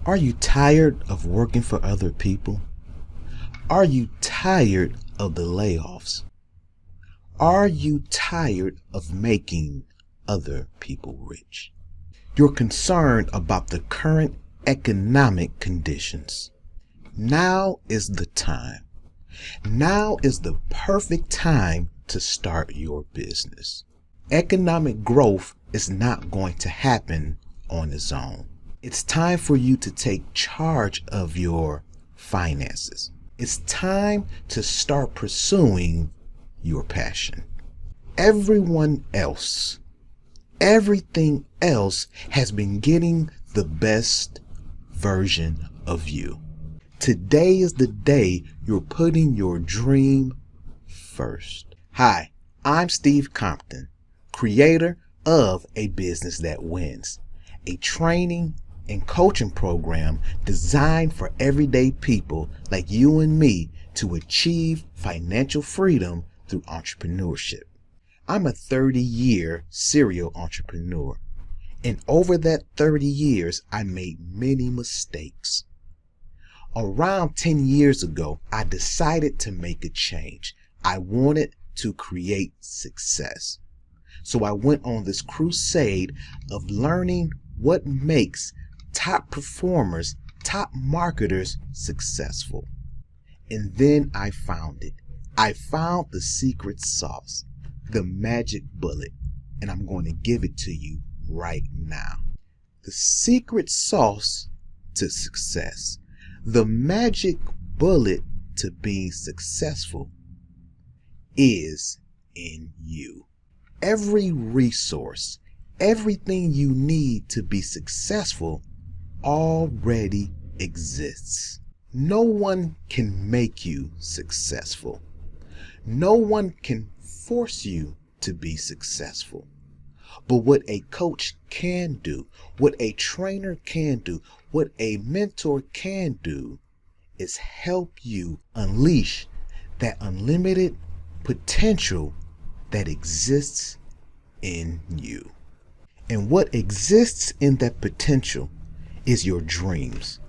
Are you tired of working for other people? Are you tired of the layoffs? Are you tired of making other people rich? You're concerned about the current economic conditions. Now is the time. Now is the perfect time to start your business. Economic growth is not going to happen on its own. It's time for you to take charge of your finances. It's time to start pursuing your passion. Everyone else, everything else has been getting the best version of you. Today is the day you're putting your dream first. Hi, I'm Steve Compton, creator of A Business That Wins, a training and coaching program designed for everyday people like you and me to achieve financial freedom through entrepreneurship. I'm a 30-year serial entrepreneur, and over that 30 years, I made many mistakes. Around 10 years ago, I decided to make a change. I wanted to create success. So I went on this crusade of learning what makes top performers, top marketers successful. And then I found it. I found the secret sauce, the magic bullet, and I'm going to give it to you right now. The secret sauce to success, the magic bullet to being successful is in you. Every resource, everything you need to be successful already exists. No one can make you successful. No one can force you to be successful. But what a coach can do, what a trainer can do, what a mentor can do is help you unleash that unlimited potential that exists in you. And what exists in that potential is your dreams,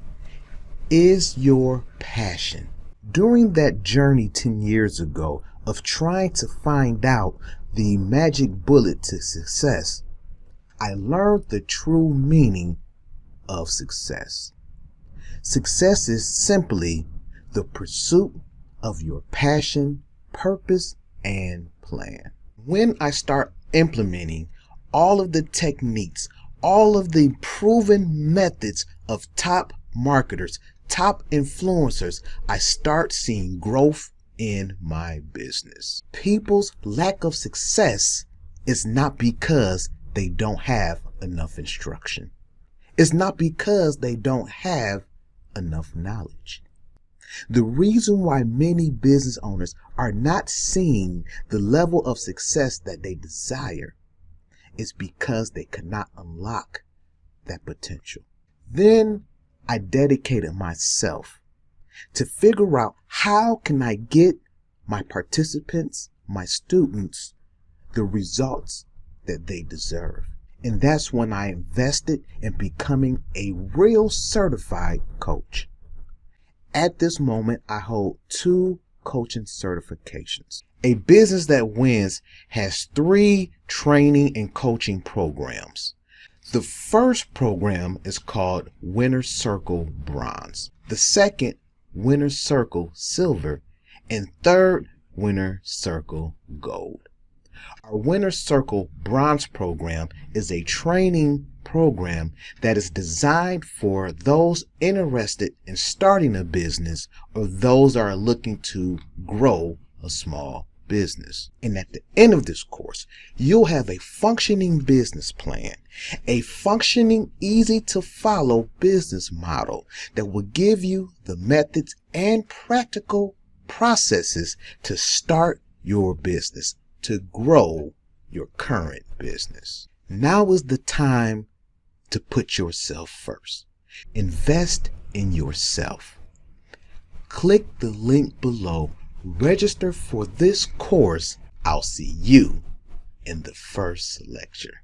is your passion. During that journey 10 years ago of trying to find out the magic bullet to success, I learned the true meaning of success. Success is simply the pursuit of your passion, purpose, and plan. When I start implementing all of the techniques, all of the proven methods of top marketers, top influencers, I start seeing growth in my business. People's lack of success is not because they don't have enough instruction. It's not because they don't have enough knowledge. The reason why many business owners are not seeing the level of success that they desire is because they cannot unlock that potential. Then I dedicated myself to figure out how can I get my participants, my students, the results that they deserve. And that's when I invested in becoming a real certified coach. At this moment, I hold 2 coaching certifications. A Business That Wins has 3 training and coaching programs. The first program is called Winner's Circle Bronze. The second, Winner's Circle Silver. And third, Winner's Circle Gold. Our Winner's Circle Bronze program is a training program that is designed for those interested in starting a business or those that are looking to grow a small business. And at the end of this course, you'll have a functioning business plan, a functioning, easy to follow business model that will give you the methods and practical processes to start your business, to grow your current business. Now is the time to put yourself first. Invest in yourself. Click the link below. Register for this course. I'll see you in the first lecture.